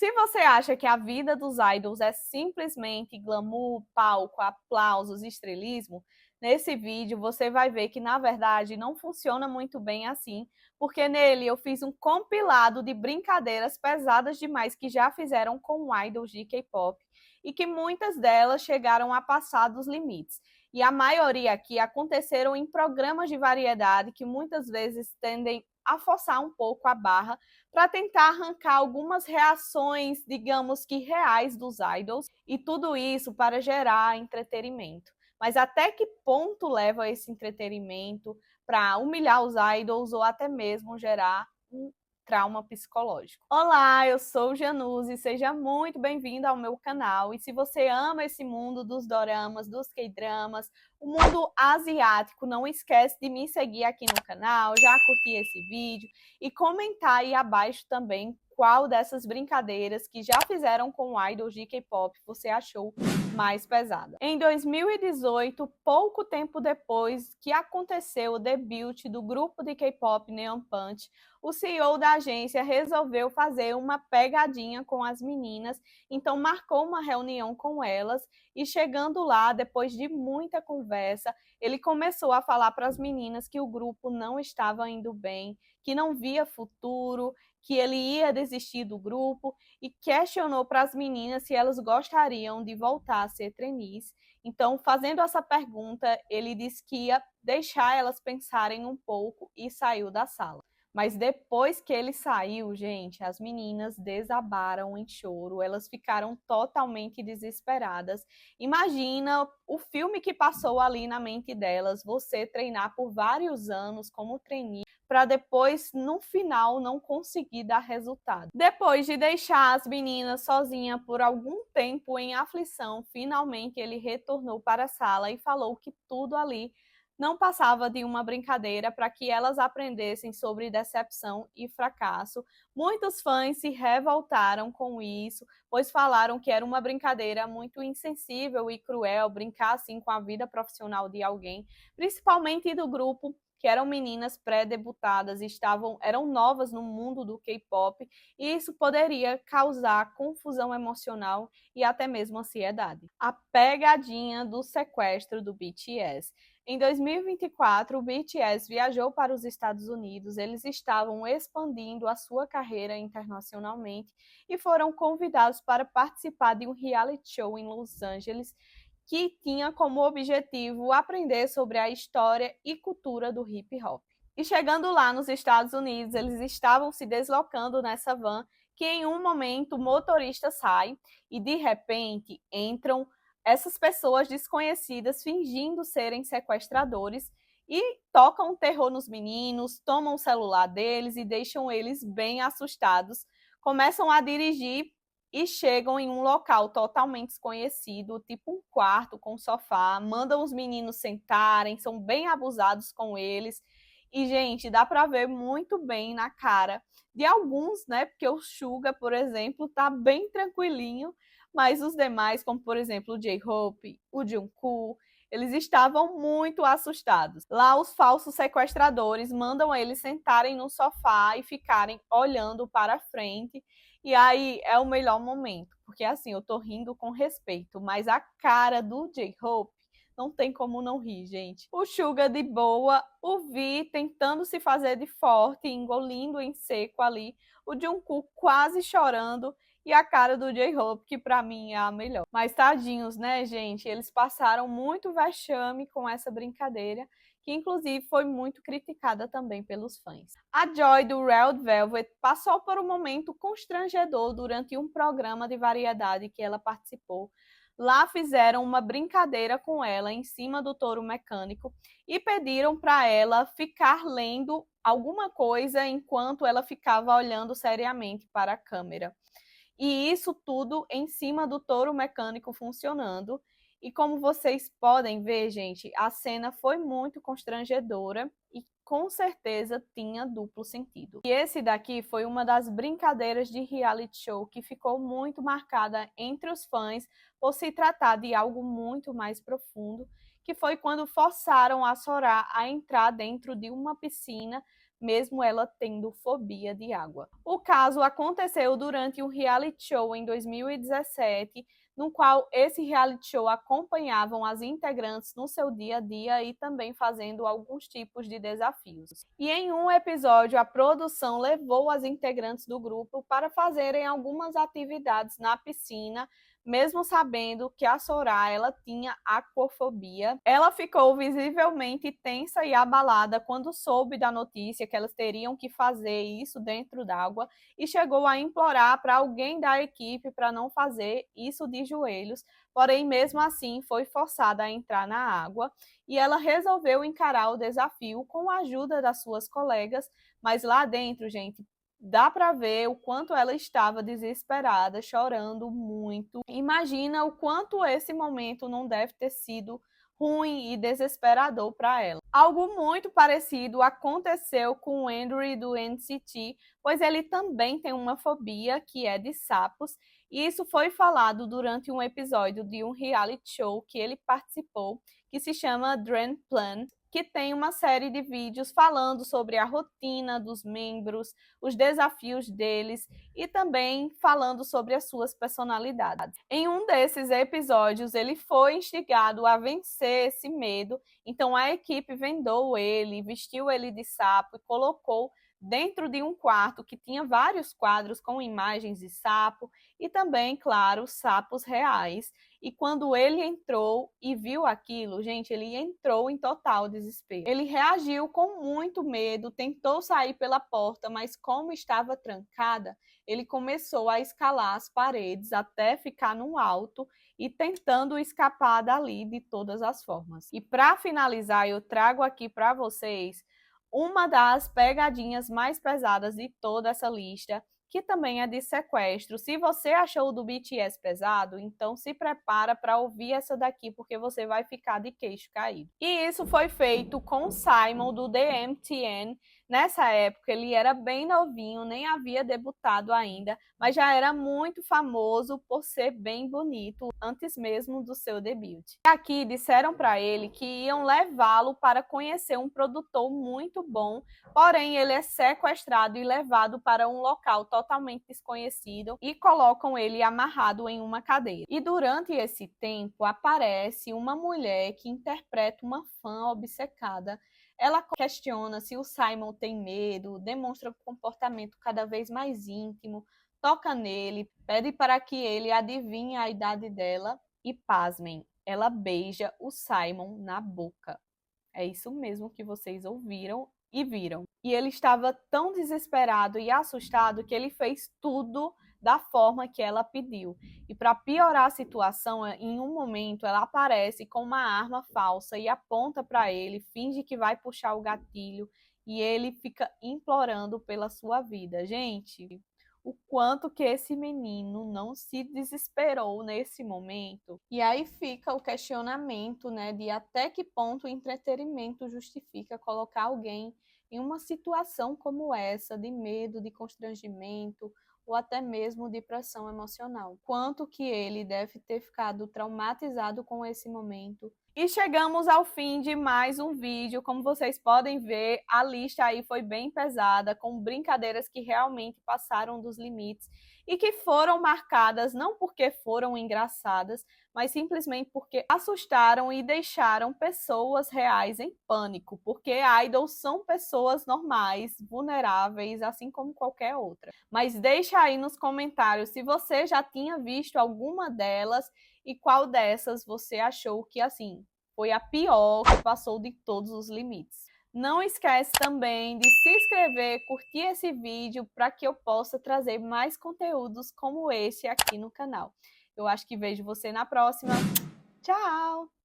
Se você acha que a vida dos idols é simplesmente glamour, palco, aplausos, estrelismo, nesse vídeo você vai ver que, na verdade, não funciona muito bem assim, porque nele eu fiz um compilado de brincadeiras pesadas demais que já fizeram com idols de K-pop e que muitas delas chegaram a passar dos limites. E a maioria aqui aconteceram em programas de variedade que muitas vezes tendem a forçar um pouco a barra para tentar arrancar algumas reações, digamos que reais dos idols, e tudo isso para gerar entretenimento. Mas até que ponto leva esse entretenimento para humilhar os idols ou até mesmo gerar um trauma psicológico? Olá, eu sou Januse, seja muito bem-vinda ao meu canal. E se você ama esse mundo dos doramas, dos K-dramas, o mundo asiático, não esquece de me seguir aqui no canal, já curtir esse vídeo e comentar aí abaixo também qual dessas brincadeiras que já fizeram com idols de K-pop você achou mais pesada. Em 2018, pouco tempo depois que aconteceu o debut do grupo de K-pop Neon Punch, o CEO da agência resolveu fazer uma pegadinha com as meninas, então marcou uma reunião com elas e chegando lá, depois de muita conversa, ele começou a falar para as meninas que o grupo não estava indo bem, que não via futuro, que ele ia desistir do grupo e questionou para as meninas se elas gostariam de voltar a ser trainees. Então, fazendo essa pergunta, ele disse que ia deixar elas pensarem um pouco e saiu da sala. Mas depois que ele saiu, gente, as meninas desabaram em choro, elas ficaram totalmente desesperadas. Imagina o filme que passou ali na mente delas, você treinar por vários anos como trainee, para depois, no final, não conseguir dar resultado. Depois de deixar as meninas sozinhas por algum tempo em aflição, finalmente ele retornou para a sala e falou que tudo ali não passava de uma brincadeira para que elas aprendessem sobre decepção e fracasso. Muitos fãs se revoltaram com isso, pois falaram que era uma brincadeira muito insensível e cruel brincar assim com a vida profissional de alguém, principalmente do grupo, que eram meninas pré-debutadas e eram novas no mundo do K-pop, e isso poderia causar confusão emocional e até mesmo ansiedade. A pegadinha do sequestro do BTS. Em 2024, o BTS viajou para os Estados Unidos, eles estavam expandindo a sua carreira internacionalmente e foram convidados para participar de um reality show em Los Angeles que tinha como objetivo aprender sobre a história e cultura do hip hop. E chegando lá nos Estados Unidos, eles estavam se deslocando nessa van, que em um momento o motorista sai e de repente entram essas pessoas desconhecidas fingindo serem sequestradores e tocam terror nos meninos, tomam o celular deles e deixam eles bem assustados. Começam a dirigir e chegam em um local totalmente desconhecido, tipo um quarto com sofá, mandam os meninos sentarem, são bem abusados com eles. E, gente, dá para ver muito bem na cara de alguns, né? Porque o Suga, por exemplo, tá bem tranquilinho, mas os demais, como por exemplo o J-Hope, o Jungkook, eles estavam muito assustados. Lá, os falsos sequestradores mandam eles sentarem no sofá e ficarem olhando para frente. E aí é o melhor momento, porque assim, eu tô rindo com respeito, mas a cara do J-Hope não tem como não rir, gente. O Suga de boa, o Vi tentando se fazer de forte, engolindo em seco ali, o Jungkook quase chorando e a cara do J-Hope, que pra mim é a melhor. Mas tadinhos, né, gente? Eles passaram muito vexame com essa brincadeira, que inclusive foi muito criticada também pelos fãs. A Joy do Red Velvet passou por um momento constrangedor durante um programa de variedade que ela participou. Lá fizeram uma brincadeira com ela em cima do touro mecânico e pediram para ela ficar lendo alguma coisa enquanto ela ficava olhando seriamente para a câmera. E isso tudo em cima do touro mecânico funcionando. E como vocês podem ver, gente, a cena foi muito constrangedora e com certeza tinha duplo sentido. E esse daqui foi uma das brincadeiras de reality show que ficou muito marcada entre os fãs por se tratar de algo muito mais profundo, que foi quando forçaram a Sora a entrar dentro de uma piscina mesmo ela tendo fobia de água. O caso aconteceu durante um reality show em 2017, no qual esse reality show acompanhavam as integrantes no seu dia a dia e também fazendo alguns tipos de desafios. E em um episódio, a produção levou as integrantes do grupo para fazerem algumas atividades na piscina, mesmo sabendo que a Soraya ela tinha aquafobia. Ela ficou visivelmente tensa e abalada quando soube da notícia que elas teriam que fazer isso dentro d'água e chegou a implorar para alguém da equipe para não fazer isso de joelhos, porém mesmo assim foi forçada a entrar na água e ela resolveu encarar o desafio com a ajuda das suas colegas, mas lá dentro, gente, dá para ver o quanto ela estava desesperada, chorando muito. Imagina o quanto esse momento não deve ter sido ruim e desesperador para ela. Algo muito parecido aconteceu com o Andrew do NCT, pois ele também tem uma fobia que é de sapos, e isso foi falado durante um episódio de um reality show que ele participou, que se chama Drain Plan, que tem uma série de vídeos falando sobre a rotina dos membros, os desafios deles e também falando sobre as suas personalidades. Em um desses episódios, ele foi instigado a vencer esse medo, então a equipe vendou ele, vestiu ele de sapo e colocou dentro de um quarto que tinha vários quadros com imagens de sapo e também, claro, sapos reais. E quando ele entrou e viu aquilo, gente, ele entrou em total desespero. Ele reagiu com muito medo, tentou sair pela porta, mas como estava trancada, ele começou a escalar as paredes até ficar no alto e tentando escapar dali de todas as formas. E para finalizar, eu trago aqui para vocês uma das pegadinhas mais pesadas de toda essa lista, que também é de sequestro. Se você achou o do BTS pesado, então se prepara para ouvir essa daqui, porque você vai ficar de queixo caído. E isso foi feito com o Simon, do DMTN. Nessa época, ele era bem novinho, nem havia debutado ainda, mas já era muito famoso por ser bem bonito, antes mesmo do seu debut. E aqui disseram para ele que iam levá-lo para conhecer um produtor muito bom, porém ele é sequestrado e levado para um local totalmente desconhecido e colocam ele amarrado em uma cadeira. E durante esse tempo aparece uma mulher que interpreta uma fã obcecada. Ela questiona se o Simon tem medo, demonstra um comportamento cada vez mais íntimo, toca nele, pede para que ele adivinhe a idade dela e, pasmem, ela beija o Simon na boca. É isso mesmo que vocês ouviram e viram. E ele estava tão desesperado e assustado que ele fez tudo da forma que ela pediu. E para piorar a situação, em um momento ela aparece com uma arma falsa e aponta para ele, finge que vai puxar o gatilho e ele fica implorando pela sua vida. Gente, o quanto que esse menino não se desesperou nesse momento. E aí fica o questionamento, né, de até que ponto o entretenimento justifica colocar alguém em uma situação como essa, de medo, de constrangimento, ou até mesmo de pressão emocional. Quanto que ele deve ter ficado traumatizado com esse momento. E chegamos ao fim de mais um vídeo. Como vocês podem ver, a lista aí foi bem pesada, com brincadeiras que realmente passaram dos limites e que foram marcadas não porque foram engraçadas, mas simplesmente porque assustaram e deixaram pessoas reais em pânico, porque idols são pessoas normais, vulneráveis, assim como qualquer outra. Mas deixa aí nos comentários se você já tinha visto alguma delas e qual dessas você achou que, assim, foi a pior, que passou de todos os limites. Não esquece também de se inscrever, curtir esse vídeo para que eu possa trazer mais conteúdos como esse aqui no canal. Eu acho que vejo você na próxima. Tchau!